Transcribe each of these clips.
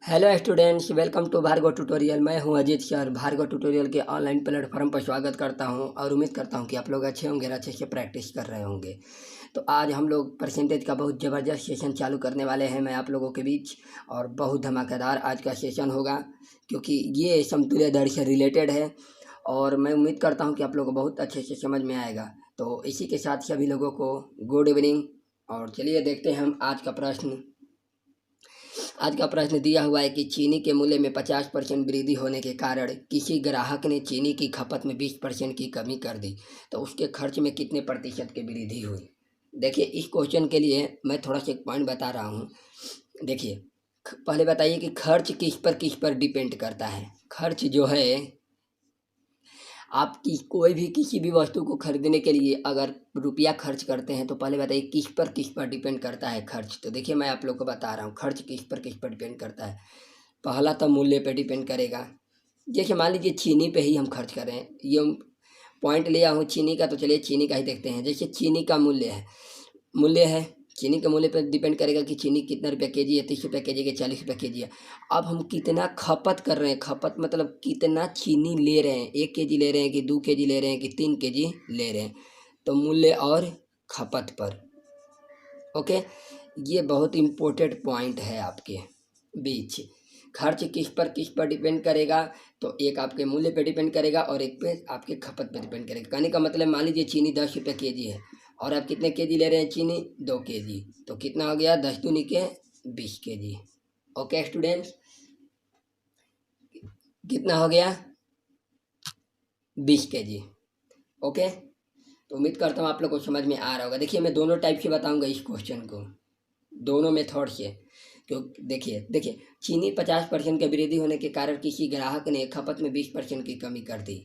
Hello students, welcome to Bhargav tutorial. मैं हूं Ajit sir. Bhargav tutorial के ऑनलाइन प्लेटफॉर्म पर स्वागत करता हूं और उम्मीद करता हूं कि आप लोग अच्छे होंगे और अच्छे से प्रैक्टिस कर रहे होंगे। तो आज हम लोग परसेंटेज का बहुत ज़बरदस्त सेशन चालू करने वाले हैं मैं आप लोगों के बीच, और बहुत धमाकेदार आज का सेशन होगा क्योंकि ये समतुल्य दर से रिलेटेड है और मैं उम्मीद करता हूँ कि आप लोगों को बहुत अच्छे से समझ में आएगा। तो इसी के साथ सभी लोगों को गुड इवनिंग। और चलिए देखते हैं हम आज का प्रश्न। आज का प्रश्न दिया हुआ है कि चीनी के मूल्य में 50% वृद्धि होने के कारण किसी ग्राहक ने चीनी की खपत में 20% की कमी कर दी, तो उसके खर्च में कितने प्रतिशत की वृद्धि हुई। देखिए, इस क्वेश्चन के लिए मैं थोड़ा सा एक पॉइंट बता रहा हूँ। देखिए, पहले बताइए कि खर्च किस पर डिपेंड करता है। खर्च जो है, आप कोई भी किसी भी वस्तु को खरीदने के लिए अगर रुपया खर्च करते हैं तो पहले बताइए किस पर डिपेंड करता है खर्च। तो देखिए, मैं आप लोग को बता रहा हूँ खर्च किस पर डिपेंड करता है। पहला तो मूल्य पे डिपेंड करेगा। जैसे मान लीजिए चीनी पे ही हम खर्च कर रहे हैं, ये पॉइंट लिया हूँ चीनी का, तो चलिए चीनी का ही देखते हैं। जैसे चीनी का मूल्य है चीनी के मूल्य पर डिपेंड करेगा कि चीनी कितना रुपया केजी है। 30 रुपये के जी के 40 रुपये के जी है। अब हम कितना खपत कर रहे हैं, खपत मतलब कितना चीनी ले रहे हैं, 1 केजी ले रहे हैं कि 2 केजी ले रहे हैं कि 3 केजी ले रहे हैं। तो मूल्य और खपत पर, ओके, ये बहुत इम्पोर्टेंट पॉइंट है आपके बीच। खर्च किस पर डिपेंड करेगा, तो एक आपके मूल्य पे डिपेंड करेगा और एक पे आपके खपत पे डिपेंड करेगा। कहने का मतलब, मान लीजिए चीनी 10 रुपये के जी है और आप कितने के जी ले रहे हैं चीनी, 2 केजी, तो कितना हो गया 10 दूनी के 20 केजी। ओके स्टूडेंट्स, कितना हो गया 20 केजी। ओके, तो उम्मीद करता हूँ आप लोग को समझ में आ रहा होगा। देखिए, मैं दोनों टाइप से बताऊंगा इस क्वेश्चन को, दोनों मेथड से। क्यों, देखिए चीनी 50% की वृद्धि होने के कारण किसी ग्राहक ने खपत में 20% की कमी कर दी।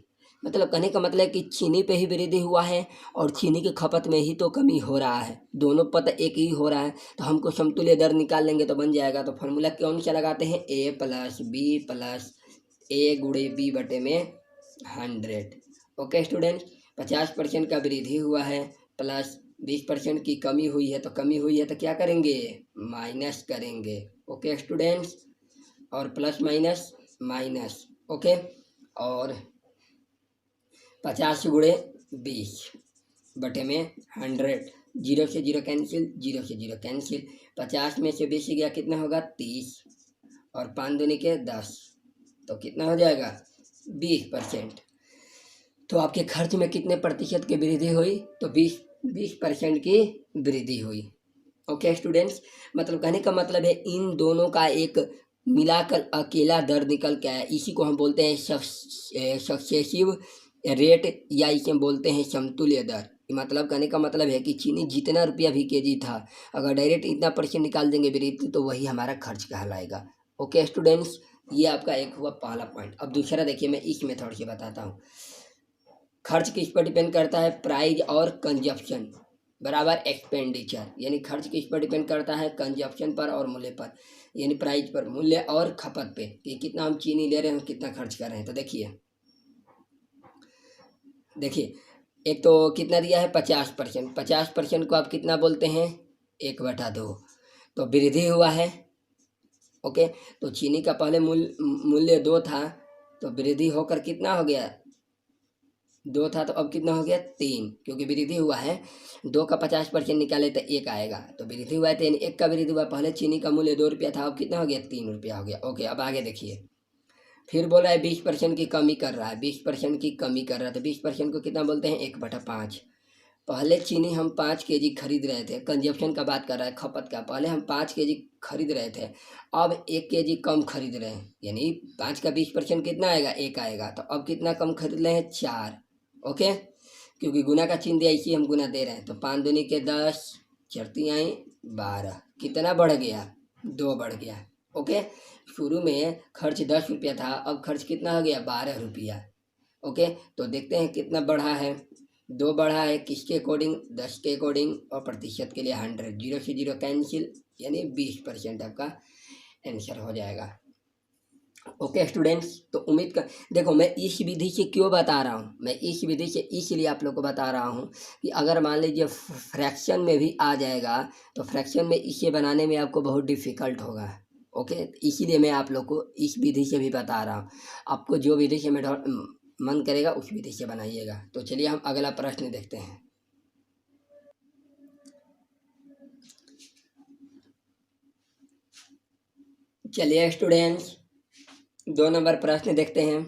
मतलब कहने का मतलब है कि चीनी पे ही वृद्धि हुआ है और चीनी की खपत में ही तो कमी हो रहा है, दोनों पता एक ही हो रहा है। तो हमको समतुल्य दर निकाल लेंगे तो बन जाएगा। तो फॉर्मूला कौन सा लगाते हैं, ए प्लस बी प्लस ए गुणे बी बटे में 100। ओके स्टूडेंट, 50% का वृद्धि हुआ है प्लस 20% की कमी हुई है, तो कमी हुई है तो क्या करेंगे, माइनस करेंगे। ओके स्टूडेंट्स, और प्लस माइनस माइनस। ओके, और 50 गुणे 20 बटे में 100। 0 से 0 कैंसिल, 0 से 0 कैंसिल। 50 में से 20 गया, कितना होगा 30, और 5 दूनी के 10, तो कितना हो जाएगा 20%। तो आपके खर्च में कितने प्रतिशत की वृद्धि हुई, तो 20% की वृद्धि हुई। ओके स्टूडेंट्स, मतलब कहने का मतलब है इन दोनों का एक मिलाकर अकेला दर निकल के आया। इसी को हम बोलते हैं सक्सेसिव रेट, या इसे हम बोलते हैं समतुल्य दर। मतलब कहने का मतलब है कि चीनी जितना रुपया भी केजी था, अगर डायरेक्ट इतना % निकाल देंगे वृद्धि, तो वही हमारा खर्च कहलाएगा। ओके स्टूडेंट्स, ये आपका एक हुआ पहला पॉइंट। अब दूसरा देखिए, मैं इस मेथड से बताता हूँ। खर्च किस पर डिपेंड करता है, प्राइस और कंजप्शन बराबर एक्सपेंडिचर। यानी खर्च किस पर डिपेंड करता है, कंजप्शन पर और मूल्य पर, यानी प्राइस पर, मूल्य और खपत पे, कि कितना हम चीनी ले रहे हैं, कितना खर्च कर रहे हैं। तो देखिए एक तो कितना दिया है 50%। 50% को आप कितना बोलते हैं, 1/2। तो वृद्धि हुआ है। ओके, तो चीनी का पहले मूल्य 2 था, तो वृद्धि होकर कितना हो गया, 2 था, तो अब कितना हो गया 3, क्योंकि वृद्धि हुआ है। 2 का 50% निकाले तो 1 आएगा, तो वृद्धि हुआ है तो 1 का वृद्धि हुआ। पहले चीनी का मूल्य 2 रुपया था, अब कितना हो गया 3 रुपया हो गया। ओके, अब आगे देखिए, फिर बोला है 20% की कमी कर रहा है, 20% की कमी कर रहा है। तो 20% को कितना बोलते हैं, 1/5। पहले चीनी हम 5 केजी खरीद रहे थे, कंजप्शन का बात कर रहा है, खपत का। पहले हम 5 केजी खरीद रहे थे, अब 1 केजी कम खरीद रहे हैं, यानी 5 का 20% कितना आएगा, 1 आएगा। तो अब कितना कम खरीद रहे हैं, 4। ओके, क्योंकि गुना का चिन्ह दिया, इसी हम गुना दे रहे हैं। तो 5 दूनी के 10, चरती आई 12, कितना बढ़ गया, 2 बढ़ गया। ओके, शुरू में खर्च 10 रुपया था, अब खर्च कितना हो गया, 12 रुपया। ओके, तो देखते हैं कितना बढ़ा है, 2 बढ़ा है, किसके अकॉर्डिंग, 10 के अकॉर्डिंग, और प्रतिशत के लिए 100। 0 से 0 कैंसिल, यानी 20% आपका आंसर हो जाएगा। ओके स्टूडेंट्स, तो उम्मीद कर, देखो मैं इस विधि से क्यों बता रहा हूँ, मैं इस विधि से इसलिए आप लोग को बता रहा हूँ कि अगर मान लीजिए फ्रैक्शन में भी आ जाएगा, तो फ्रैक्शन में इसे बनाने में आपको बहुत डिफ़िकल्ट होगा। ओके, इसीलिए मैं आप लोग को इस विधि से भी बता रहा हूँ। आपको जो विधि से मन करेगा उस विधि से बनाइएगा। तो चलिए हम अगला प्रश्न देखते हैं। चलिए स्टूडेंट्स, 2 नंबर प्रश्न देखते हैं।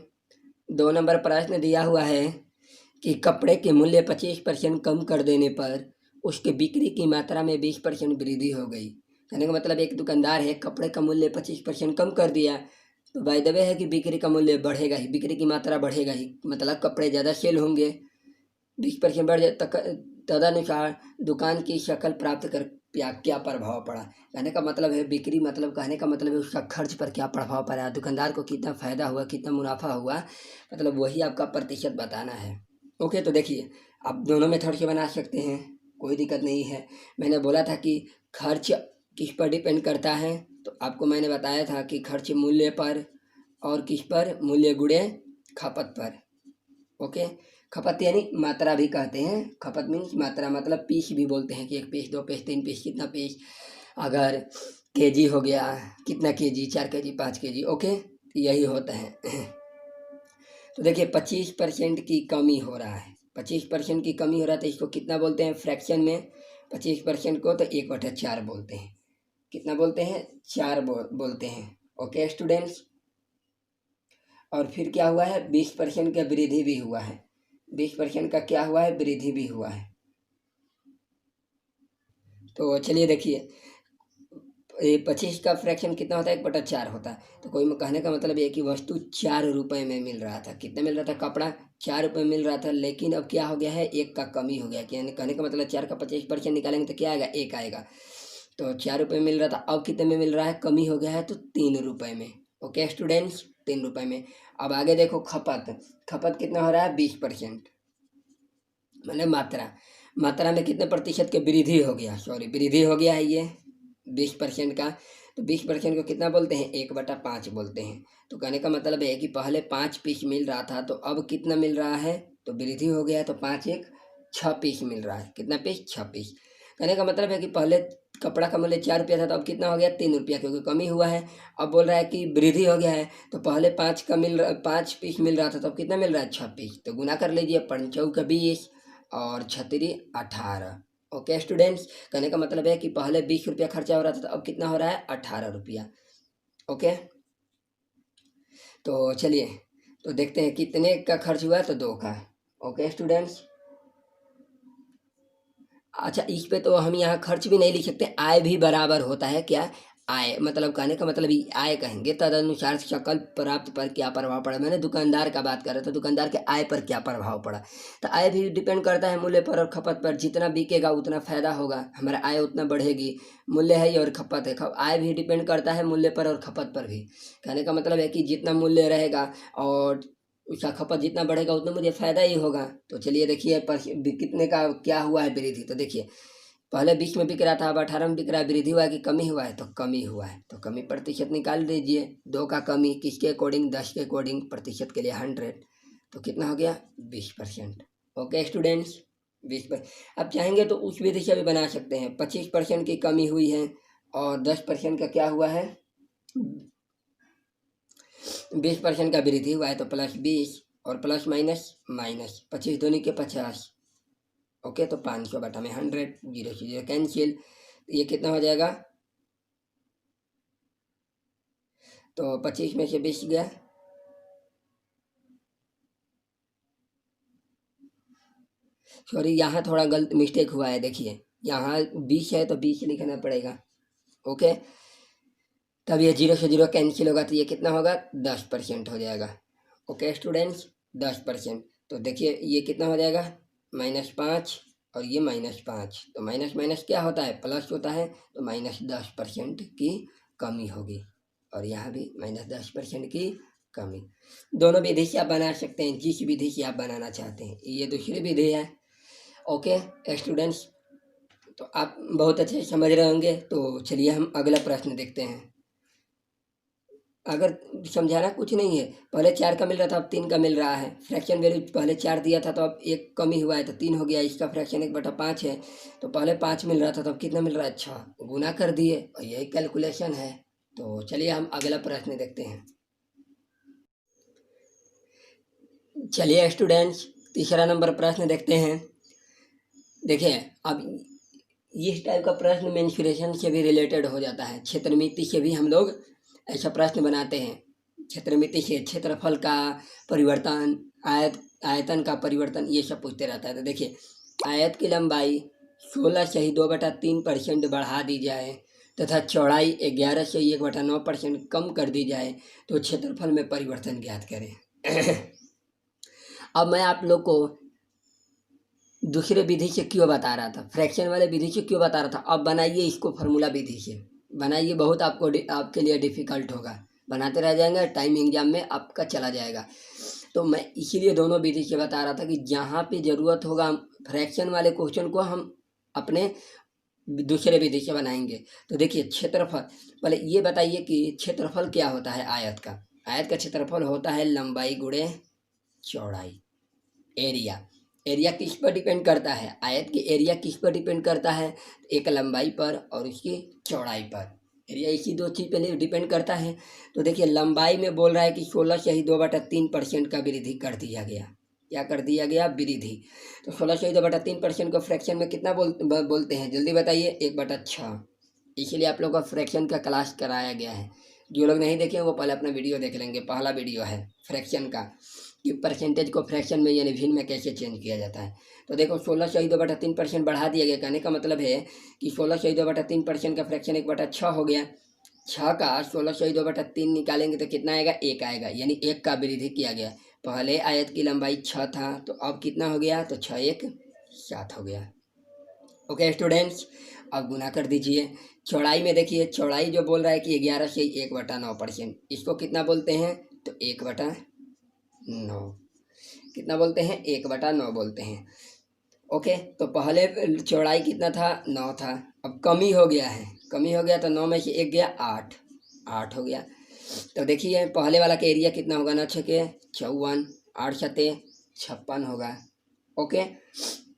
2 नंबर प्रश्न दिया हुआ है कि कपड़े के मूल्य 25% कम कर देने पर उसके बिक्री की मात्रा में 20% वृद्धि हो गई। कहने का मतलब एक दुकानदार है, कपड़े का मूल्य 25% कम कर दिया, तो बाय द वे है कि बिक्री का मूल्य बढ़ेगा ही, बिक्री की मात्रा बढ़ेगा ही, मतलब कपड़े ज़्यादा सेल होंगे। 20% बढ़ जाए, तदनुसार दुकान की शक्ल प्राप्त कर क्या प्रभाव पड़ा। कहने का मतलब है बिक्री, मतलब कहने का मतलब है उसका खर्च पर क्या प्रभाव पड़ा, दुकानदार को कितना फ़ायदा हुआ, कितना मुनाफा हुआ, मतलब वही आपका प्रतिशत बताना है। ओके, तो देखिए आप दोनों मेथड से बना सकते हैं, कोई दिक्कत नहीं है। मैंने बोला था कि खर्च किस पर डिपेंड करता है, तो आपको मैंने बताया था कि खर्च मूल्य पर और किस पर, मूल्य गुणे खपत पर। ओके, खपत यानी मात्रा भी कहते हैं, खपत मीन्स मात्रा, मतलब पीस भी बोलते हैं कि 1 पीस 2 पीस 3 पीस, कितना पीस, अगर केजी हो गया, कितना केजी, 4 केजी 5 केजी। ओके, यही होता है। तो देखिए 25% की कमी हो रहा है, 25% की कमी हो रहा है, तो इसको कितना बोलते हैं फ्रैक्शन में? 25% को तो 1/4 बोलते हैं। कितना बोलते हैं? 4 बोलते हैं। ओके स्टूडेंट्स, और फिर क्या हुआ है, 20% का वृद्धि भी हुआ है, 20% का क्या हुआ है, वृद्धि भी हुआ है। तो चलिए देखिए, ये 25 का फ्रैक्शन कितना होता है, 1/4 होता है। तो कोई कहने का मतलब ये कि वस्तु 4 रुपये में मिल रहा था, कितना मिल रहा था, कपड़ा 4 रुपये मिल रहा था, लेकिन अब क्या हो गया है, 1 का कमी हो गया। यानी कहने का मतलब 4 का 25% निकालेंगे तो क्या आएगा, 1 आएगा। तो 4 रुपये मिल रहा था, अब कितने में मिल रहा है, कमी हो गया है, तो 3 रुपये में। ओके स्टूडेंट्स, 3 रुपये में। अब आगे देखो खपत, खपत कितना हो रहा है, 20%, मतलब मात्रा में कितने प्रतिशत की वृद्धि हो गया, सॉरी वृद्धि हो गया है ये 20% का। तो 20% को कितना बोलते हैं, 1/5 बोलते हैं। तो कहने का मतलब है कि पहले 5 पीस मिल रहा था, तो अब कितना मिल रहा है, तो वृद्धि हो गया है, तो 5 1 6 पीस मिल रहा है। कितना पीस, 6 पीस। कहने का मतलब है कि पहले कपड़ा का मूल्य 4 रुपया था, तो अब कितना हो गया, 3 रुपया, क्योंकि कमी हुआ है। अब बोल रहा है कि वृद्धि हो गया है, तो पहले 5 पीस मिल रहा था, तो अब कितना मिल रहा है, 6 पीस। तो गुना कर लीजिए, 5 का 20 और 6 18। ओके स्टूडेंट्स, कहने का मतलब है कि पहले 20 रुपया खर्चा हो रहा था, तो अब कितना हो रहा है, 18 रुपया। ओके, तो चलिए तो देखते हैं कितने का खर्च हुआ है, तो 2 का। ओके स्टूडेंट्स, अच्छा इस पे तो हम यहाँ खर्च भी नहीं लिख सकते, आय भी बराबर होता है क्या, आय मतलब कहने का मतलब ही आय कहेंगे, तदनुसार शकल प्राप्त पर क्या प्रभाव पड़ा। मैंने दुकानदार का बात कर रहा था, दुकानदार के आय पर क्या प्रभाव पड़ा। तो आय भी डिपेंड करता है मूल्य पर और खपत पर, जितना बिकेगा उतना फायदा होगा, हमारा आय उतना बढ़ेगी। मूल्य है और खपत है, आय भी डिपेंड करता है मूल्य पर और खपत पर भी। कहने का मतलब है कि जितना मूल्य रहेगा और उसका खपत जितना बढ़ेगा उतना मुझे फ़ायदा ही होगा। तो चलिए देखिए पर कितने का क्या हुआ है वृद्धि। तो देखिए पहले 20 में बिक रहा था, अब 18 में बिक रहा है, वृद्धि हुआ है कि कमी हुआ है, तो कमी हुआ है। तो कमी प्रतिशत निकाल दीजिए, 2 का कमी किसके अकॉर्डिंग, 10 के अकॉर्डिंग, प्रतिशत के लिए 100, तो कितना हो गया, 20%। Okay students, 20%। अब चाहेंगे तो उस विधि से भी बना सकते हैं, 25% की कमी हुई है और 10% का क्या हुआ है, 20% का वृद्धि हुआ है, तो +20 और प्लस माइनस माइनस, 25 दूनी के 50। ओके, तो 500 बटा में 100, 0 से 0 कैंसिल, ये कितना हो जाएगा, तो 25 में से 20 गया, सॉरी यहाँ थोड़ा गलत मिस्टेक हुआ है, देखिए यहाँ 20 है तो 20 लिखना पड़ेगा। ओके, तब ये 0 से 0 कैंसिल होगा, तो ये कितना होगा, 10% हो जाएगा। Okay students, 10%। तो देखिए ये कितना हो जाएगा, -5 और ये -5, तो माइनस माइनस क्या होता है, प्लस होता है, तो -10% की कमी होगी। और यहाँ भी -10% की कमी। दोनों विधि से आप बना सकते हैं, जिस विधि से आप बनाना चाहते हैं। ये दूसरी विधि है। ओके स्टूडेंट्स, तो आप बहुत अच्छे से समझ रहे होंगे। तो चलिए हम अगला प्रश्न देखते हैं। अगर समझाना कुछ नहीं है, पहले 4 का मिल रहा था, अब 3 का मिल रहा है। फ्रैक्शन वैल्यू पहले 4 दिया था, तो अब 1 कमी हुआ है, तो 3 हो गया। इसका फ्रैक्शन 1/5 है, तो पहले 5 मिल रहा था, तो अब कितना मिल रहा है, 6। गुना कर दिए और यही कैलकुलेशन है। तो चलिए हम अगला प्रश्न देखते हैं। चलिए स्टूडेंट्स, तीसरा नंबर प्रश्न देखते हैं। देखिए, अब इस टाइप का प्रश्न मेंसुरेशन से भी रिलेटेड हो जाता है, क्षेत्रमिति से भी हम लोग ऐसा प्रश्न बनाते हैं। क्षेत्रमिति से क्षेत्रफल का परिवर्तन, आयतन का परिवर्तन, ये सब पूछते रहता है। तो देखिए, आयत की लंबाई 16 से ही 2/3% बढ़ा दी जाए तथा चौड़ाई 11 से 1/9% कम कर दी जाए तो क्षेत्रफल में परिवर्तन ज्ञात करें। अब मैं आप लोग को दूसरे विधि से क्यों बता रहा था, फ्रैक्शन वाले विधि से क्यों बता रहा था। अब बनाइए इसको फार्मूला विधि से बनाइए, बहुत आपके लिए डिफ़िकल्ट होगा, बनाते रह जाएंगे, टाइम एग्जाम में आपका चला जाएगा। तो मैं इसीलिए दोनों विधि से बता रहा था कि जहाँ पे ज़रूरत होगा फ्रैक्शन वाले क्वेश्चन को हम अपने दूसरे विधि से बनाएंगे। तो देखिए, क्षेत्रफल, पहले ये बताइए कि क्षेत्रफल क्या होता है आयत का। आयत का क्षेत्रफल होता है लंबाई गुणे चौड़ाई। एरिया, एरिया किस पर डिपेंड करता है, आयत की एरिया किस पर डिपेंड करता है, एक लंबाई पर और उसकी चौड़ाई पर। एरिया इसी दो चीज़ पर डिपेंड करता है। तो देखिए, लंबाई में बोल रहा है कि 16 से ही 2/3% का वृद्धि कर दिया गया। क्या कर दिया गया, वृद्धि। तो 16 से ही 2/3% को फ्रैक्शन में कितना बोलते हैं, जल्दी बताइए, 1/6। इसीलिए आप लोग को फ्रैक्शन का क्लास कराया गया है। जो लोग नहीं देखे वो पहले अपना वीडियो देख लेंगे, पहला वीडियो है फ्रैक्शन का, कि परसेंटेज को फ्रैक्शन में यानी भिन्न में कैसे चेंज किया जाता है। तो देखो, 16 से ही 2/3% बढ़ा दिया गया। कहने का मतलब है कि 16 से ही 2/3% का फ्रैक्शन 1/6 हो गया। 6 का 16 से ही 2/3 निकालेंगे तो कितना आएगा, 1 आएगा, यानी 1 का वृद्धि किया गया। पहले आयत की लंबाई 6 था तो अब कितना हो गया, तो 6 1 7 हो गया। ओके स्टूडेंट्स, अब गुना कर दीजिए। चौड़ाई में देखिए, चौड़ाई जो बोल रहा है कि 11 से 1/9%, इसको कितना बोलते हैं, तो 1/9। कितना बोलते हैं, 1/9 बोलते हैं। ओके, तो पहले चौड़ाई कितना था, 9 था, अब कमी हो गया है, कमी हो गया तो 9 में से 1 गया, 8, 8 हो गया। तो देखिए, पहले वाला का एरिया कितना होगा, 9 छके 54, 8 सते 56 होगा। ओके,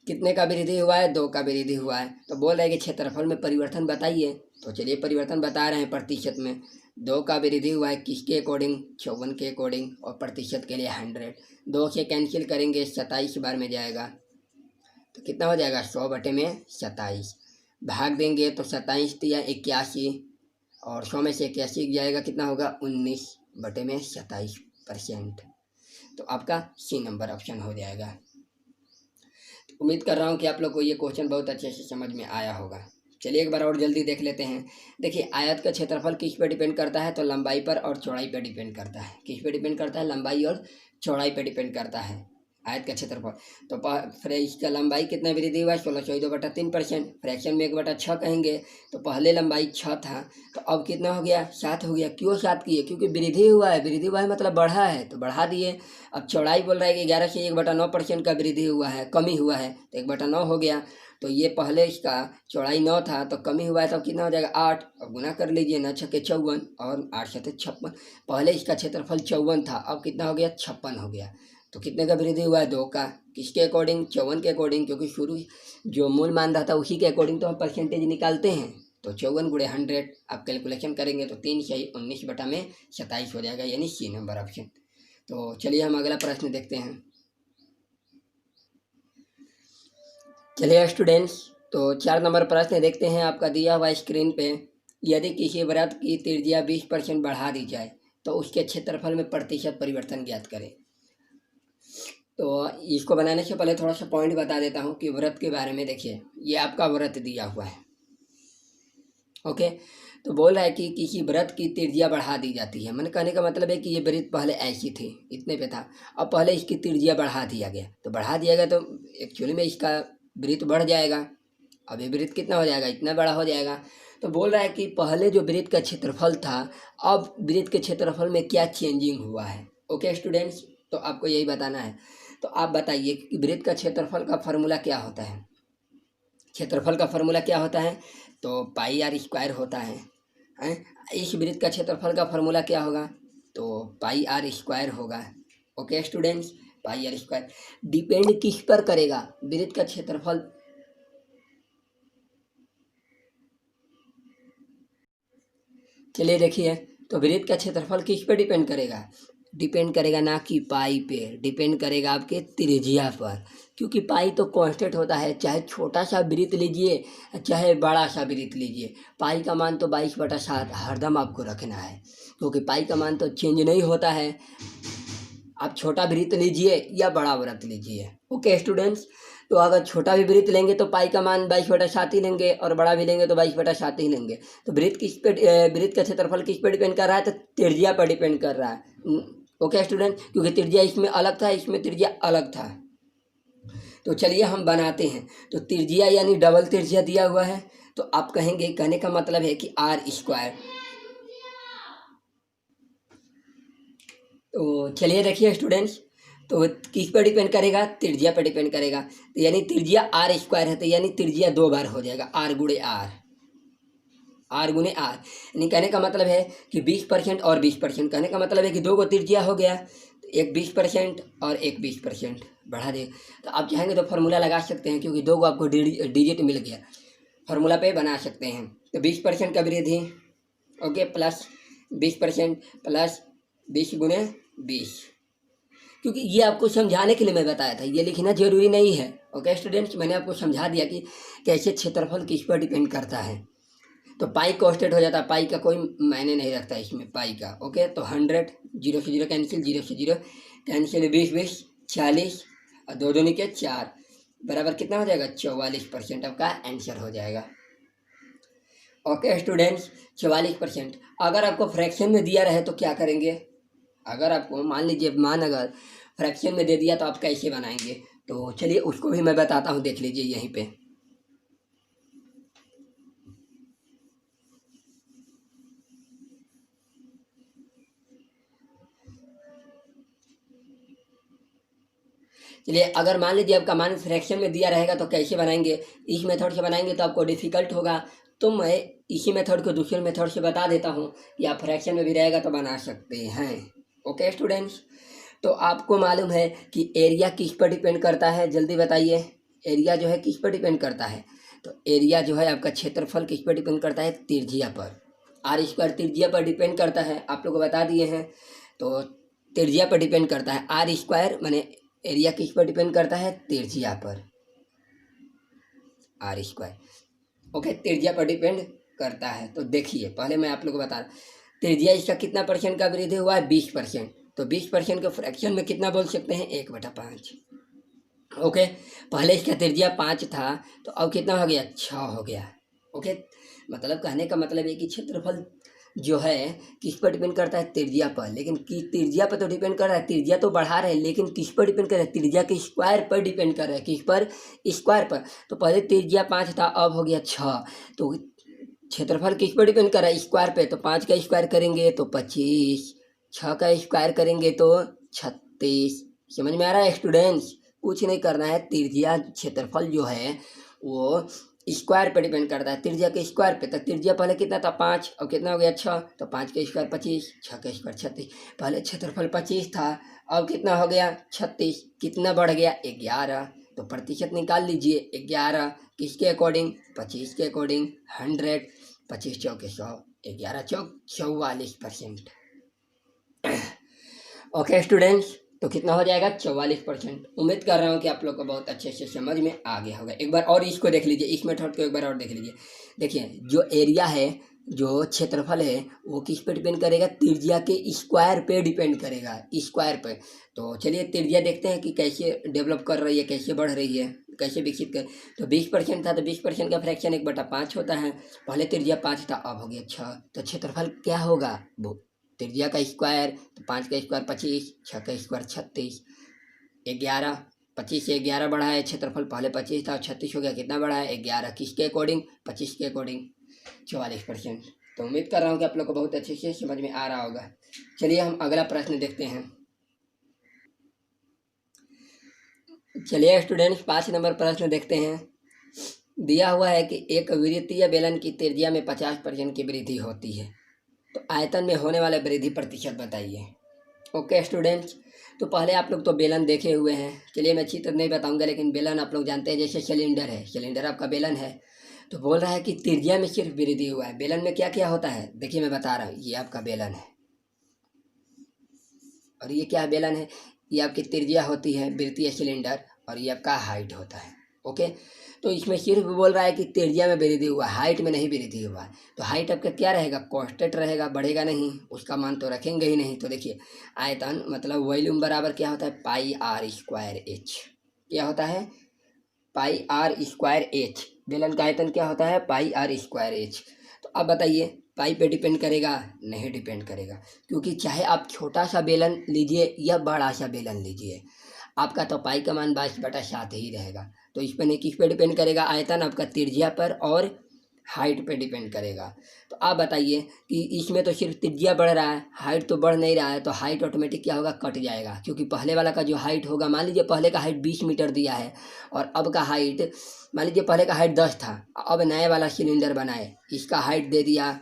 कितने का वृद्धि हुआ है, 2 का वृद्धि हुआ है। तो बोल रहे हैं कि क्षेत्रफल में परिवर्तन बताइए। तो चलिए परिवर्तन बता रहे हैं प्रतिशत में। 2 का वृद्धि हुआ है किसके अकॉर्डिंग, 54 के अकॉर्डिंग, और प्रतिशत के लिए 100। 2 से कैंसिल करेंगे, 27 बार में जाएगा तो कितना हो जाएगा, 100/27। भाग देंगे तो 27 या 81, और 100 में से 81 जाएगा, कितना होगा, 19/27%। तो आपका सी नंबर ऑप्शन हो जाएगा। उम्मीद कर रहा हूँ कि आप लोग को ये क्वेश्चन बहुत अच्छे से समझ में आया होगा। चलिए एक बार और जल्दी देख लेते हैं। देखिए, आयत का क्षेत्रफल किस पे डिपेंड करता है, तो लंबाई पर और चौड़ाई पर डिपेंड करता है। किस पे डिपेंड करता है, लंबाई और चौड़ाई पर डिपेंड करता है आयत का क्षेत्रफल। तो फिर इसका लंबाई कितना वृद्धि हुआ है, 16 से 2/3%, फ्रैक्शन में 1/6 कहेंगे। तो पहले लंबाई 6 था तो अब कितना हो गया, 7 हो गया। क्यों 7 किए, क्योंकि वृद्धि हुआ है, वृद्धि हुआ है मतलब बढ़ा है तो बढ़ा दिए। अब चौड़ाई बोल रहा है कि 11 से 1/9% का वृद्धि हुआ है, कमी हुआ है तो 1/9 हो गया। तो ये पहले इसका चौड़ाई 9 था तो कमी हुआ है तो कितना हो जाएगा, 8। अब गुना कर लीजिए, 9 छक्के 54 और 8 सत्ते 56। पहले इसका क्षेत्रफल 54 था, अब कितना हो गया, 56 हो गया। तो कितने का वृद्धि हुआ है, 2 का। किसके अकॉर्डिंग, 54 के अकॉर्डिंग, क्योंकि शुरू जो मूल मान रहा था उसी के अकॉर्डिंग तो हम परसेंटेज निकालते हैं। तो 54 गुणे 100 आप कैलकुलेशन करेंगे तो 3 से 19/27 हो जाएगा, यानी सी नंबर ऑप्शन। तो चलिए हम अगला प्रश्न देखते हैं। चलिए स्टूडेंट्स, तो 4 नंबर प्रश्न देखते हैं, आपका दिया हुआ स्क्रीन पे। यदि किसी वृत्त की त्रिज्या 20% बढ़ा दी जाए तो उसके क्षेत्रफल में प्रतिशत परिवर्तन ज्ञात करें। तो इसको बनाने से पहले थोड़ा सा पॉइंट बता देता हूँ कि वृत्त के बारे में। देखिए, ये आपका वृत्त दिया हुआ है। ओके, तो बोल रहा है कि किसी वृत्त की त्रिज्या बढ़ा दी जाती है। मैंने कहने का मतलब है कि ये वृत्त पहले ऐसी थी, इतने पे था, अब पहले इसकी त्रिज्या बढ़ा दिया गया। तो बढ़ा दिया गया तो एक्चुअली में इसका वृत्त बढ़ जाएगा। अब ये वृत्त कितना हो जाएगा, इतना बड़ा हो जाएगा। तो बोल रहा है कि पहले जो वृत्त का क्षेत्रफल था, अब वृत्त के क्षेत्रफल में क्या चेंजिंग हुआ है। ओके स्टूडेंट्स, तो आपको यही बताना है। तो आप बताइए कि वृत्त का क्षेत्रफल का फॉर्मूला क्या होता है। क्षेत्रफल का फॉर्मूला क्या होता है, तो πr² होता है। हैं? इस वृत्त का क्षेत्रफल का फॉर्मूला क्या होगा, तो πr² होगा। Okay students, πr²। डिपेंड किस पर करेगा, वृत्त का क्षेत्रफल चलिए देखिए, तो वृत्त का क्षेत्रफल किस पे डिपेंड करेगा? डिपेंड करेगा ना कि पाई पे, डिपेंड करेगा आपके त्रिज्या पर, क्योंकि पाई तो कांस्टेंट होता है, चाहे छोटा सा वृत्त लीजिए चाहे बड़ा सा वृत्त लीजिए, पाई का मान तो 22/7 हरदम आपको रखना है, क्योंकि पाई का मान तो चेंज नहीं होता है। आप छोटा वृत्त लीजिए या बड़ा वृत्त लीजिए। ओके स्टूडेंट्स, तो अगर छोटा भी वृत्त लेंगे तो पाई का मान 22/7 ही लेंगे, और बड़ा भी लेंगे तो 22/7 ही लेंगे। तो वृत्त किस पे, वृत्त का क्षेत्रफल किस पे डिपेंड कर रहा है? तो त्रिज्या पर डिपेंड कर रहा है। ओके स्टूडेंट, क्योंकि त्रिज्या इसमें अलग था, इसमें त्रिज्या अलग था। तो चलिए हम बनाते हैं। तो त्रिज्या यानी डबल त्रिज्या दिया हुआ है, तो आप कहेंगे, कहने का मतलब है कि r²। तो चलिए देखिए स्टूडेंट्स, तो किस पर डिपेंड करेगा? त्रिज्या पर डिपेंड करेगा। तो यानी त्रिज्या r² है, तो यानी त्रिज्या 2 बार हो जाएगा, r गुणे r, r गुणे r। यानी कहने का मतलब है कि 20% और 20%, कहने का मतलब है कि 2 को त्रिज्या हो गया, तो एक 20% और एक 20% बढ़ा दे। तो आप चाहेंगे तो फार्मूला लगा सकते हैं, क्योंकि 2 को आपको डिजिट मिल गया, फार्मूला पे बना सकते हैं। तो 20% का वृद्धि, ओके, प्लस 20% प्लस 20 गुणे 20, क्योंकि ये आपको समझाने के लिए मैं बताया था, ये लिखना जरूरी नहीं है। ओके स्टूडेंट्स, मैंने आपको समझा दिया कि कैसे क्षेत्रफल किस पर डिपेंड करता है। तो पाई कांस्टेंट हो जाता है, पाई का कोई मायने नहीं रखता इसमें पाई का। ओके, तो 100, 0 से 0 कैंसिल, 0 से 0 कैंसिल, 20 20 40 और 2 दूनी के 4 बराबर कितना हो जाएगा? 44% आपका आंसर हो जाएगा। Okay students, 44%। अगर आपको फ्रैक्शन में दिया रहे तो क्या करेंगे? अगर आपको मान लीजिए, अगर फ्रैक्शन में दे दिया तो आप कैसे बनाएंगे? तो चलिए उसको भी मैं बताता हूँ, देख लीजिए यहीं पे। चलिए, अगर मान लीजिए आपका मान फ्रैक्शन में दिया रहेगा तो कैसे बनाएंगे? इस मेथड से बनाएंगे तो आपको डिफ़िकल्ट होगा, तो मैं इसी मेथड को दूसरे मेथड से बता देता हूँ कि आप फ्रैक्शन में भी रहेगा तो बना सकते हैं। ओके स्टूडेंट्स, तो आपको मालूम है कि एरिया किस पर डिपेंड करता है? जल्दी बताइए, एरिया जो है किस पर डिपेंड करता है? तो एरिया जो है आपका क्षेत्रफल किस पर डिपेंड करता है? त्रिज्या पर, r² त्रिज्या पर डिपेंड करता है, आप लोग को बता दिए हैं। तो त्रिज्या पर डिपेंड करता है, r² माने एरिया किस पर डिपेंड करता है? त्रिज्या पर, r²। ओके, त्रिज्या पर डिपेंड करता है। तो देखिए, पहले मैं आप लोग को बता रहा, त्रिज्या इसका कितना परसेंट का वृद्धि हुआ है? 20%। तो 20% के फ्रैक्शन में कितना बोल सकते हैं? 1/5। ओके, पहले इसका त्रिज्या 5 था, तो अब कितना हो गया? 6 हो गया। ओके, मतलब कहने का मतलब है कि क्षेत्रफल जो है किस पर डिपेंड करता है? त्रिज्या पर। लेकिन कि त्रिज्या पर तो डिपेंड कर रहा है, त्रिज्या तो बढ़ा रहे हैं, लेकिन किस पर डिपेंड कर रहा है? त्रिज्या के स्क्वायर पर डिपेंड कर रहा है। किस पर? स्क्वायर पर। तो पहले त्रिज्या 5 था, अब हो गया 6। तो क्षेत्रफल किस पर डिपेंड कर रहा है? स्क्वायर पे। तो 5 का स्क्वायर करेंगे तो 25, 6 का स्क्वायर करेंगे तो 36। समझ में आ रहा है स्टूडेंट्स? कुछ नहीं करना है, त्रिज्या क्षेत्रफल जो है वो स्क्वायर पे डिपेंड करता है, त्रिज्या के स्क्वायर पे। तो त्रिज्या पहले कितना था? 5, और कितना हो गया? 6। तो 5 का स्क्वायर 25, 6 का स्क्वायर 36। पहले क्षेत्रफल 25 था, अब कितना हो गया? 36। कितना बढ़ गया? 11। तो प्रतिशत निकाल लीजिए, 11 किसके अकॉर्डिंग? 25 के अकॉर्डिंग। 100, 25 चौके 100, 11 चौक 44%। ओके स्टूडेंट्स, तो कितना हो जाएगा? 44%। उम्मीद कर रहा हूँ कि आप लोग को बहुत अच्छे से समझ में आ गया होगा। एक बार और इसको देख लीजिए, इस मेथड को एक बार और देख लीजिए। देखिए, जो एरिया है, जो क्षेत्रफल है, वो किस पे डिपेंड करेगा? त्रिज्या के स्क्वायर पे डिपेंड करेगा, स्क्वायर पे। तो चलिए त्रिज्या देखते हैं कि कैसे डेवलप कर रही है, कैसे बढ़ रही है, कैसे विकसित कर। तो 20% था, तो 20% का फ्रैक्शन 1/5 होता है। पहले त्रिज्या 5 था, अब हो गया 6। तो क्षेत्रफल क्या होगा? वो त्रिज्या का स्क्वायर, तो 5 का स्क्वायर 25, 6 का स्क्वायर 36, 11। 25 से 11 बढ़ा है क्षेत्रफल, पहले 25 था, 36 हो गया। कितना बढ़ा है? 11। किसके अकॉर्डिंग? 25 के अकॉर्डिंग, 44%। तो उम्मीद कर रहा हूँ कि आप लोग को बहुत अच्छे से समझ में आ रहा होगा। चलिए हम अगला प्रश्न देखते हैं। चलिए स्टूडेंट्स, 5 नंबर प्रश्न देखते हैं। दिया हुआ है कि एक वृत्तीय बेलन की त्रिज्या में 50% की वृद्धि होती है, तो आयतन में होने वाला वृद्धि प्रतिशत बताइए। ओके स्टूडेंट्स, तो पहले आप लोग तो बेलन देखे हुए हैं। चलिए मैं चित्र नहीं बताऊंगा, लेकिन बेलन आप लोग जानते हैं, जैसे सिलेंडर है, सिलेंडर आपका बेलन है। तो बोल रहा है कि त्रिज्या में सिर्फ वृद्धि हुआ है। बेलन में क्या क्या होता है, देखिए मैं बता रहा हूँ। ये आपका बेलन है और ये क्या बेलन है, ये आपकी त्रिज्या होती है वृत्तीय सिलेंडर, और ये आपका हाइट होता है। ओके, तो इसमें सिर्फ बोल रहा है कि त्रिज्या में वृद्धि हुआ, हाइट में नहीं वृद्धि हुआ है। तो हाइट आपका क्या रहेगा, कांस्टेंट रहेगा, बढ़ेगा नहीं, उसका मान तो रखेंगे ही नहीं। तो देखिए आयतन मतलब वॉल्यूम बराबर क्या होता है, पाई आर स्क्वायर एच। क्या होता है, पाई आर स्क्वायर एच। बेलन का आयतन क्या होता है, पाई आर स्क्वायर एच। तो अब बताइए पाई पे डिपेंड करेगा, नहीं डिपेंड करेगा, क्योंकि चाहे आप छोटा सा बेलन लीजिए या बड़ा सा बेलन लीजिए, आपका तो पाई का मान 22/7 ही रहेगा। तो इस पर नहीं, किस पे डिपेंड करेगा, आयतन आपका त्रिज्या पर और हाइट पे डिपेंड करेगा। तो आप बताइए कि इसमें तो सिर्फ त्रिज्या बढ़ रहा है, हाइट तो बढ़ नहीं रहा है, तो हाइट ऑटोमेटिक क्या होगा, कट जाएगा। क्योंकि पहले वाला का जो हाइट होगा, मान लीजिए पहले का हाइट 20 मीटर दिया है और अब का हाइट, मान लीजिए पहले का हाइट 10 था, अब नया वाला सिलेंडर बनाए, इसका हाइट दे दिया,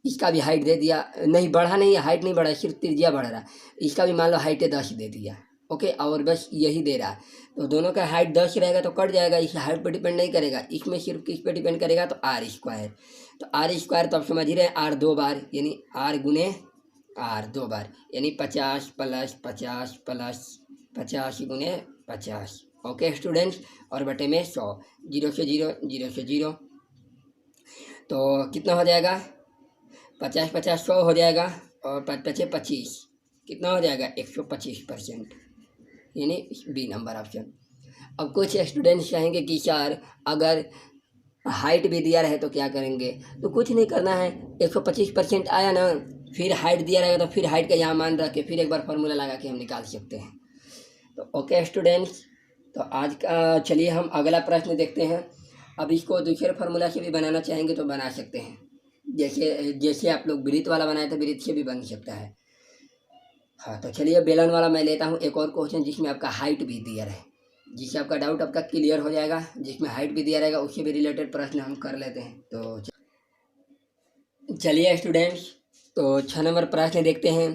इसका भी हाइट दे दिया, नहीं बढ़ा नहीं है, हाइट नहीं बढ़ा, सिर्फ त्रिज्या बढ़ रहा है। इसका भी मान लो हाइट 10 दे दिया, ओके, और बस यही दे रहा है। तो दोनों का हाइट 10 रहेगा तो कट जाएगा, इस हाइट पर डिपेंड नहीं करेगा, इसमें सिर्फ किस पे डिपेंड करेगा, तो आर स्क्वायर। तो आर स्क्वायर तो आप समझ ही रहे हैं, आर 2 बार, यानी आर गुने आर 2 बार, यानी 50 प्लस 50 प्लस 50 गुने 50। ओके स्टूडेंट्स, और बटे में 100, 0 से 0, 0 से 0, तो कितना हो जाएगा, 50 50 100 हो जाएगा, और 5 5 25, कितना हो जाएगा, 125%, यानी बी नंबर ऑप्शन। अब कुछ स्टूडेंट्स कहेंगे कि सर अगर हाइट भी दिया रहे तो क्या करेंगे, तो कुछ नहीं करना है, 125% आया ना, फिर हाइट दिया रहेगा तो फिर हाइट का यहाँ मान रख के फिर एक बार फार्मूला लगा के हम निकाल सकते हैं। तो ओके स्टूडेंट्स, तो आज का चलिए हम अगला प्रश्न देखते हैं। अब इसको दूसरे फार्मूला से भी बनाना चाहेंगे तो बना सकते हैं, जैसे जैसे आप लोग वृत्त वाला बनाए तो वृत्त से भी बन सकता है। हाँ, तो चलिए बेलन वाला मैं लेता हूँ एक और क्वेश्चन जिसमें आपका हाइट भी दिया रहे, जिससे आपका डाउट आपका क्लियर हो जाएगा। जिसमें हाइट भी दिया रहेगा उससे भी रिलेटेड प्रश्न हम कर लेते हैं। तो चलिए स्टूडेंट्स, तो 6 नंबर प्रश्न देखते हैं।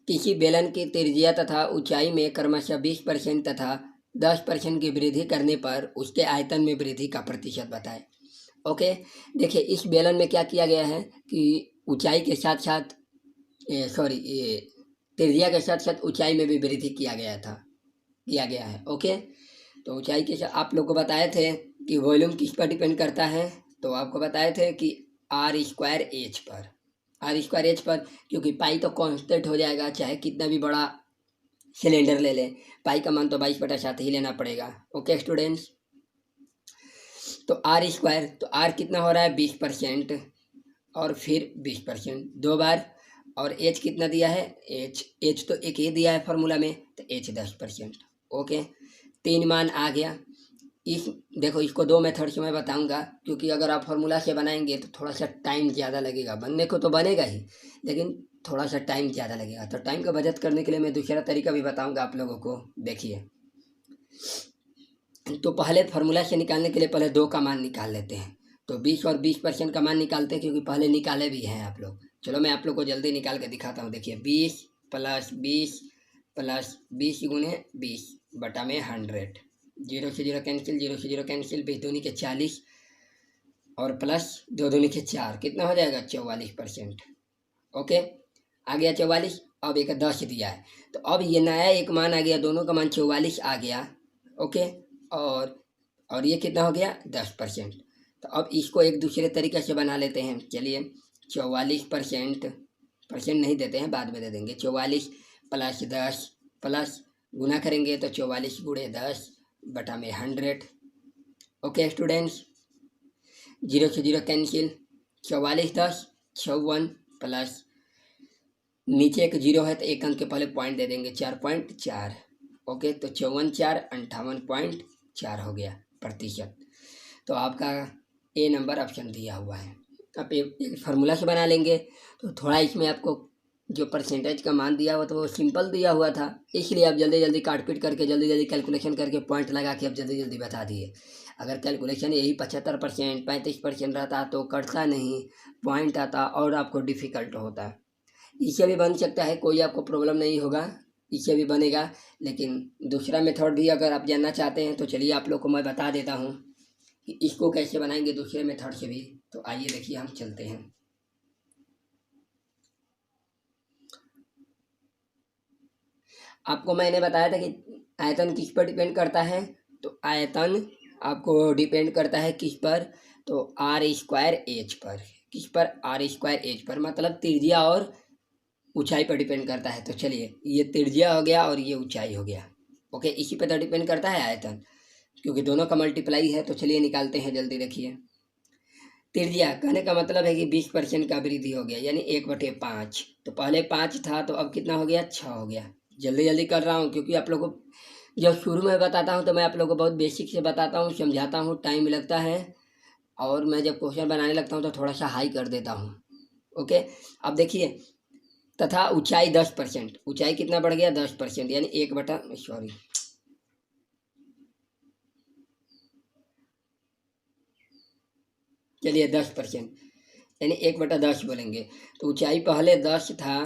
किसी बेलन की त्रिज्या तथा ऊंचाई में क्रमशः 20% तथा 10% की वृद्धि करने पर उसके आयतन में वृद्धि का प्रतिशत बताएं। ओके, देखिए इस बेलन में क्या किया गया है कि ऊंचाई के साथ साथ त्रिज्या के साथ साथ ऊंचाई में भी वृद्धि किया गया है। ओके, तो ऊंचाई के साथ आप लोग को बताए थे कि वॉल्यूम किस पर डिपेंड करता है, तो आपको बताए थे कि आर स्क्वायर एच पर, आर स्क्वायर एच पर, क्योंकि पाई तो कांस्टेंट हो जाएगा, चाहे कितना भी बड़ा सिलेंडर ले लें, पाई का मान तो 22/7 ही लेना पड़ेगा। ओके स्टूडेंट्स, तो आर स्क्वायर, तो आर कितना हो रहा है 20%, और फिर 20% 2 बार, और एच कितना दिया है, एच तो एक ही दिया है फार्मूला में, तो एच 10%। ओके, 3 मान आ गया। इस देखो इसको 2 मेथड से मैं बताऊंगा, क्योंकि अगर आप फार्मूला से बनाएंगे तो थोड़ा सा टाइम ज़्यादा लगेगा, बनने को तो बनेगा ही लेकिन थोड़ा सा टाइम ज़्यादा लगेगा। तो टाइम का बचत करने के लिए मैं दूसरा तरीका भी बताऊंगा आप लोगों को। देखिए, तो पहले फार्मूला से निकालने के लिए पहले 2 का मान निकाल लेते हैं। तो 20 और 20% का मान निकालते हैं, क्योंकि पहले निकाले भी हैं आप लोग। चलो मैं आप लोग को जल्दी निकाल के दिखाता हूँ। देखिए 20 प्लस 20 प्लस 20 गुने 20 बटा में 100, 0 से 0 कैंसिल, 0 से 0 कैंसिल, 20 दूनी के 40 और प्लस 2 दूनी के 4, कितना हो जाएगा 44%। ओके, आ गया 44। अब एक 10 दिया है, तो अब ये नया एक मान आ गया, दोनों का मान 44 आ गया। ओके, और ये कितना हो गया 10%। तो अब इसको एक दूसरे तरीके से बना लेते हैं। चलिए 44%, परसेंट नहीं देते हैं, बाद में दे देंगे। 44 प्लस 10 प्लस गुना करेंगे तो 44 गुणे 10 बटा में 100। ओके स्टूडेंट्स, 0 से 0 कैंसिल, 44 10 54 प्लस नीचे एक 0 है तो एक अंक के पहले पॉइंट दे देंगे, 4.4। ओके, तो 54 4 58.4 हो गया प्रतिशत। तो आपका ए नंबर ऑप्शन दिया हुआ है। अब एक फार्मूला से बना लेंगे, तो थोड़ा इसमें आपको जो परसेंटेज का मान दिया हुआ तो वो सिंपल दिया हुआ था, इसलिए आप जल्दी जल्दी काट पीट करके जल्दी जल्दी कैलकुलेशन करके पॉइंट लगा के आप जल्दी जल्दी बता दिए। अगर कैलकुलेशन यही 75% 35% रहता तो कटता नहीं, पॉइंट आता और आपको डिफ़िकल्ट होता। इससे भी बन सकता है, कोई आपको प्रॉब्लम नहीं होगा, इससे भी बनेगा। लेकिन दूसरा मेथड भी अगर आप जानना चाहते हैं तो चलिए आप लोग को मैं बता देता हूँ कि इसको कैसे बनाएंगे दूसरे मेथड से भी। तो आइए देखिए हम चलते हैं। आपको मैंने बताया था कि आयतन किस पर डिपेंड करता है, तो आयतन आपको डिपेंड करता है किस पर, तो आर स्क्वायर एच पर। किस पर? आर स्क्वायर एच पर, मतलब त्रिज्या और ऊंचाई पर डिपेंड करता है। तो चलिए, ये त्रिज्या हो गया और ये ऊंचाई हो गया। ओके, इसी पर तो डिपेंड करता है आयतन, क्योंकि दोनों का मल्टीप्लाई है। तो चलिए निकालते हैं, जल्दी देखिए। त्रिज्या कहने का मतलब है कि 20% का वृद्धि हो गया, यानी 1/5। तो पहले 5 था, तो अब कितना हो गया? 6 हो गया। जल्दी जल्दी कर रहा हूँ, क्योंकि आप लोगों को जब शुरू में बताता हूँ तो मैं आप लोगों को बहुत बेसिक से बताता हूँ, समझाता हूँ, टाइम लगता है। और मैं जब क्वेश्चन बनाने लगता हूँ तो थोड़ा सा हाई कर देता हूँ। ओके, अब देखिए, तथा ऊंचाई 10%। ऊंचाई कितना बढ़ गया? 10%, यानी 1/, चलिए 10%, यानी 1/10 बोलेंगे। तो ऊंचाई पहले 10 था,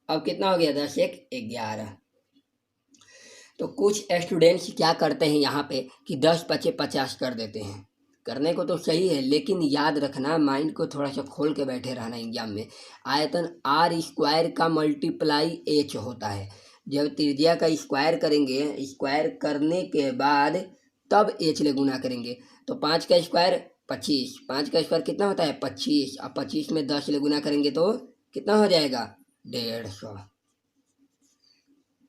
अब कितना हो गया? 10 1 11। तो कुछ स्टूडेंट्स क्या करते हैं यहाँ पे कि 10 बचे 50 कर देते हैं। करने को तो सही है, लेकिन याद रखना, माइंड को थोड़ा सा खोल के बैठे रहना एग्जाम में। आयतन आर स्क्वायर का मल्टीप्लाई एच होता है। जब त्रिज्या का स्क्वायर करेंगे, स्क्वायर करने के बाद तब एच ले गुना करेंगे। तो 5 का स्क्वायर 25, 5 का स्क्वायर कितना होता है? 25। अब 25 में 10 ले गुना करेंगे तो कितना हो जाएगा? 150।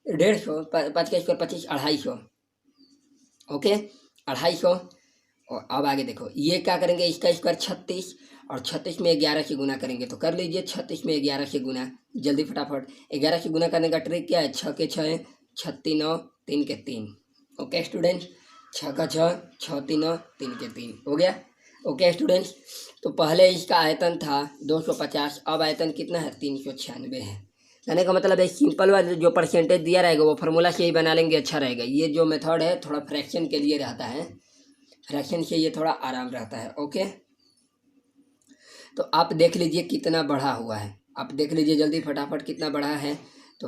150, 5 का स्क्वायर 25, 250। ओके, 250। और अब आगे देखो, ये क्या करेंगे? इसका स्क्वायर 36, और 36 में 11 से गुना करेंगे। तो कर लीजिए 36 में 11 से गुना, जल्दी फटाफट। 11 से गुना करने का ट्रिक क्या है? 6 के 6, 36 9, 3 के 3। ओके स्टूडेंट्स, 6 का 6, 6 3 9, 3 के 3 हो गया। ओके स्टूडेंट्स, तो पहले इसका आयतन था 250, अब आयतन कितना है? 396 है। कहने का मतलब है सिंपल वाला जो परसेंटेज दिया रहेगा वो फार्मूला से ही बना लेंगे, अच्छा रहेगा। ये जो मेथड है थोड़ा फ्रैक्शन के लिए रहता है, फ्रैक्शन से ये थोड़ा आराम रहता है। ओके, तो आप देख लीजिए कितना बढ़ा हुआ है, आप देख लीजिए जल्दी फटाफट कितना बढ़ा है। तो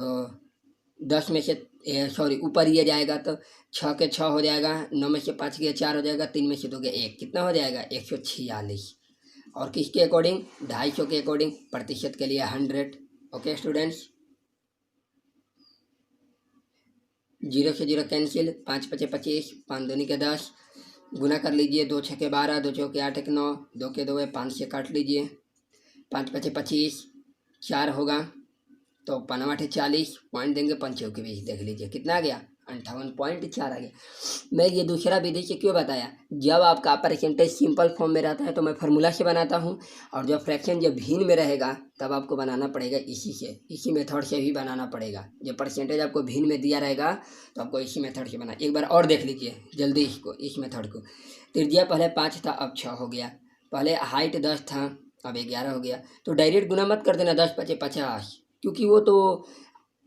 10 में से सॉरी ऊपर ये जाएगा तो 6 के 6 हो जाएगा, 9 में से 5 के 4 हो जाएगा, 3 में से 2 के 1, कितना हो जाएगा? 146। और किसके अकॉर्डिंग? 250 के अकॉर्डिंग, प्रतिशत के लिए 100। ओके स्टूडेंट्स, 0 से 0 कैंसिल, 5 पचे 25, 5 दूनी के 10, गुना कर लीजिए, 2 6 के 12, 2 4 के 8 1 9, 2 के 2 है, 5 से काट लीजिए, 5 पचे 25, 4 होगा। तो 5 8 40, पॉइंट देंगे 5 के बीच, देख लीजिए कितना आ गया? 58.4 आ गया। मैं ये दूसरा विधि से क्यों बताया? जब आपका परसेंटेज सिंपल फॉर्म में रहता है तो मैं फार्मूला से बनाता हूँ, और जब फ्रैक्शन जब भिन्न में रहेगा तब आपको बनाना पड़ेगा इसी से, इसी मेथड से भी बनाना पड़ेगा। जब परसेंटेज आपको भिन्न में दिया रहेगा तो आपको इसी मेथड से बना। एक बार और देख लीजिए जल्दी इसको, इस मेथड को। त्रिज्या पहले 5 था, अब 6 हो गया। पहले हाइट 10 था, अब 11 हो गया। तो डायरेक्ट गुना मत कर देना 10 पचे 50, क्योंकि वो तो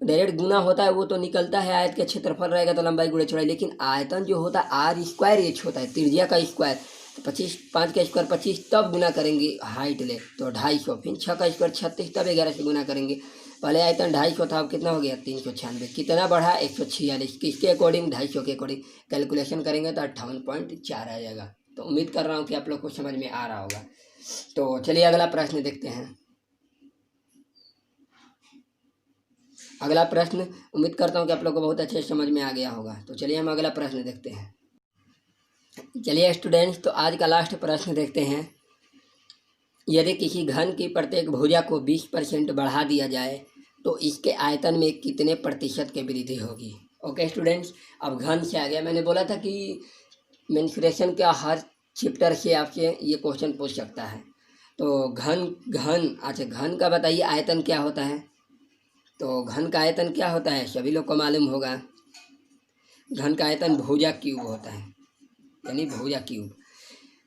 डायरेक्ट गुना होता है, वो तो निकलता है, आयत का क्षेत्रफल रहेगा तो लंबाई गुणे चौड़ाई। लेकिन आयतन जो होता है आर स्क्वायर एच होता है, त्रिज्या का स्क्वायर। तो 25, 5 का स्क्वायर 25, तब गुना करेंगे हाइट ले तो 250। फिर 6 का स्क्वायर 36, तब 11 से गुना करेंगे। पहले आयतन 250 था, अब कितना हो गया? 396। कितना बढ़ा? 146। किसके अकॉर्डिंग? 250 के अकॉर्डिंग। कैलकुलेशन करेंगे तो 58.4 आ जाएगा। तो उम्मीद कर रहा हूँ कि आप लोग को समझ में आ रहा होगा। तो चलिए अगला प्रश्न देखते हैं। अगला प्रश्न उम्मीद करता हूँ कि आप लोग को बहुत अच्छे से समझ में आ गया होगा। तो चलिए हम अगला प्रश्न देखते हैं। चलिए स्टूडेंट्स, तो आज का लास्ट प्रश्न देखते हैं। यदि किसी घन की प्रत्येक भुजा को 20% बढ़ा दिया जाए तो इसके आयतन में कितने प्रतिशत की वृद्धि होगी? ओके स्टूडेंट्स, अब घन से आ गया। मैंने बोला था कि मेंसुरेशन का हर चैप्टर से आपसे ये क्वेश्चन पूछ सकता है। तो घन घन अच्छा, घन का बताइए आयतन क्या होता है? तो घन का आयतन क्या होता है? सभी लोग को मालूम होगा। घन का आयतन भुजा क्यूब होता है, यानी भुजा क्यूब।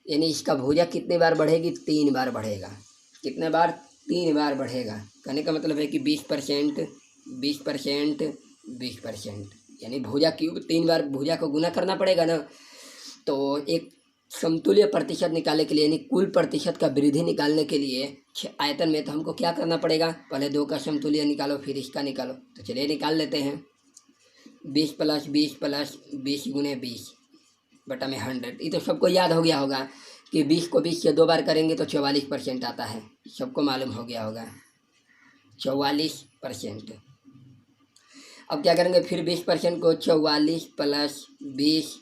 यानी इसका भुजा कितने बार बढ़ेगी? 3 बार बढ़ेगा। कितने बार? 3 बार बढ़ेगा। कहने का मतलब है कि 20%, 20%, 20%, यानी भुजा क्यूब 3 बार भुजा को गुना करना पड़ेगा ना। तो एक समतुल्य प्रतिशत निकालने के लिए, यानी कुल प्रतिशत का वृद्धि निकालने के लिए आयतन में, तो हमको क्या करना पड़ेगा? पहले 2 का समतुल्य निकालो, फिर इसका निकालो। तो चलिए निकाल लेते हैं। 20 + 20 + 20 × 20, बटा में 100। ये तो सबको याद हो गया होगा कि 20 को 20 से 2 बार करेंगे तो 44% आता है, सबको मालूम हो गया होगा 44%। अब क्या करेंगे फिर 20% को 44 प्लस 20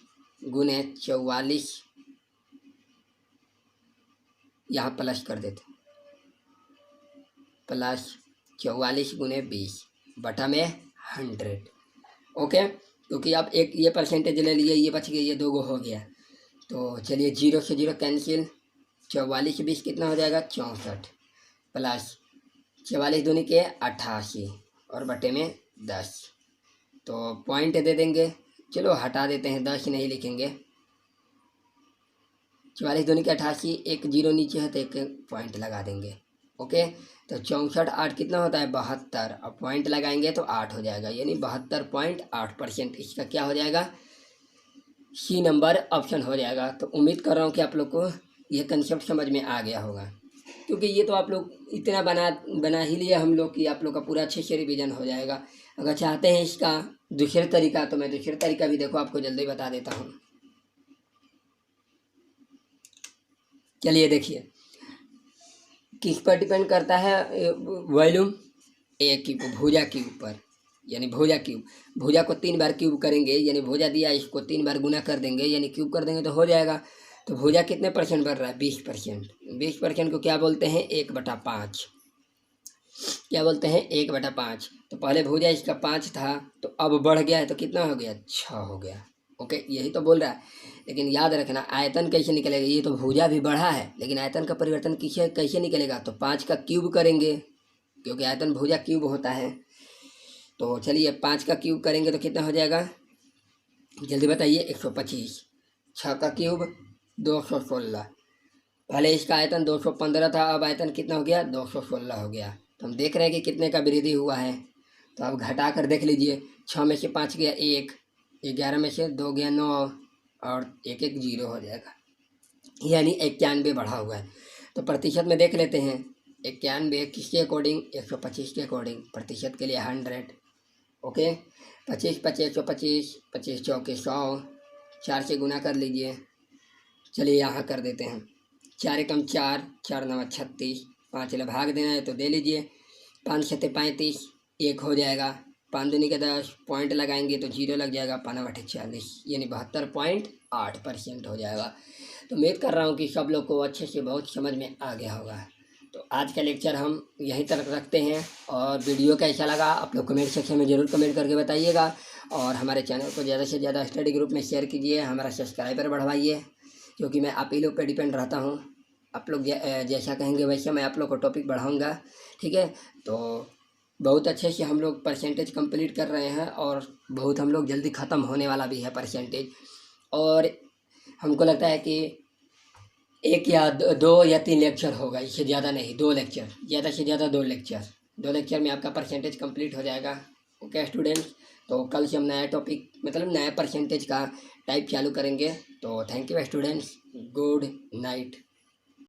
गुने 44, यहाँ प्लस कर देते, प्लस 44 गुने 20 बटा में 100। ओके, क्योंकि आप एक ये परसेंटेज ले लिए, ये बच गया, ये 2 हो गया। तो चलिए 0 से 0 कैंसिल, 44 20 कितना हो जाएगा 64, प्लस 44 दूनी के 88 और बटे में 10। तो पॉइंट दे देंगे, चलो हटा देते हैं, 10 नहीं लिखेंगे। 44 दूनी के 88, एक 0 नीचे है तो एक पॉइंट लगा देंगे। ओके, तो 64 8 कितना होता है 72, अब पॉइंट लगाएंगे तो 8 हो जाएगा, यानी 72.8%। इसका क्या हो जाएगा, सी नंबर ऑप्शन हो जाएगा। तो उम्मीद कर रहा हूँ कि आप लोग को यह कंसेप्ट समझ में आ गया होगा, क्योंकि ये तो आप लोग इतना बना ही लिया हम लोग कि आप लोग का पूरा अच्छे से रिवीजन हो जाएगा। अगर चाहते हैं इसका दूसरे तरीका तो मैं दूसरे तरीका भी देखो आपको जल्दी बता देता हूँ। चलिए देखिए, किस पर डिपेंड करता है वॉल्यूम, ए क्यूब भुजा के ऊपर, यानी भुजा क्यूब, भुजा को 3 बार क्यूब करेंगे, यानी भुजा दिया इसको 3 बार गुना कर देंगे, यानी क्यूब कर देंगे तो हो जाएगा। तो भुजा कितने परसेंट बढ़ रहा है 20%। 20% को क्या बोलते हैं 1/5, क्या बोलते हैं 1/5। तो पहले भुजा इसका 5 था तो अब बढ़ गया है तो कितना हो गया 6 हो गया। ओके, यही तो बोल रहा है। लेकिन याद रखना आयतन कैसे निकलेगा, ये तो भुजा भी बढ़ा है लेकिन आयतन का परिवर्तन किसे कैसे निकलेगा, तो 5 का क्यूब करेंगे, क्योंकि आयतन भुजा क्यूब होता है। तो चलिए 5 का क्यूब करेंगे तो कितना हो जाएगा, जल्दी बताइए 125। 6 का क्यूब 216, पहले इसका आयतन 215 था, अब आयतन कितना हो गया 216 हो गया। तो हम देख रहे हैं कि कितने का वृद्धि हुआ है। तो अब घटा कर देख लीजिए, 6 में से 5 गया 1, 11 में से 2 गया 9 और 1 1 0 हो जाएगा, यानी 91 बढ़ा हुआ है। तो प्रतिशत में देख लेते हैं, 91 किसके अकॉर्डिंग 125 के अकॉर्डिंग, प्रतिशत के लिए 100। ओके, 25 25 125, 25 चौके 100, 4 से गुना कर लीजिए। चलिए यहाँ कर देते हैं, 4 एकम 4, 4 9 36, 5 ले भाग देना है तो दे लीजिए, 5 7 35, 1 हो जाएगा, 5 दूनी के 10, पॉइंट लगाएंगे तो 0 लग जाएगा, 5/40, यानी 72.8% हो जाएगा। तो उम्मीद कर रहा हूँ कि सब लोग को अच्छे से बहुत समझ में आ गया होगा। तो आज का लेक्चर हम यहीं तक रखते हैं, और वीडियो कैसा लगा आप लोग कमेंट सेक्शन में ज़रूर कमेंट करके बताइएगा, और हमारे चैनल को ज़्यादा से ज़्यादा स्टडी ग्रुप में शेयर कीजिए, हमारा सब्सक्राइबर बढ़वाइए, क्योंकि मैं आप ही लोग पे डिपेंड रहता हूँ। आप लोग जैसा कहेंगे वैसे मैं आप लोग को टॉपिक बढ़ाऊँगा, ठीक है। तो बहुत अच्छे से हम लोग परसेंटेज कंप्लीट कर रहे हैं, और बहुत हम लोग जल्दी ख़त्म होने वाला भी है परसेंटेज। और हमको लगता है कि 1 या 2 या 3 लेक्चर होगा, इससे ज़्यादा नहीं, 2 लेक्चर, ज़्यादा से ज़्यादा 2 लेक्चर, 2 लेक्चर में आपका परसेंटेज कंप्लीट हो जाएगा। ओके स्टूडेंट्स, तो कल से हम नया टॉपिक मतलब नया परसेंटेज का टाइप चालू करेंगे। तो thank you students, good night.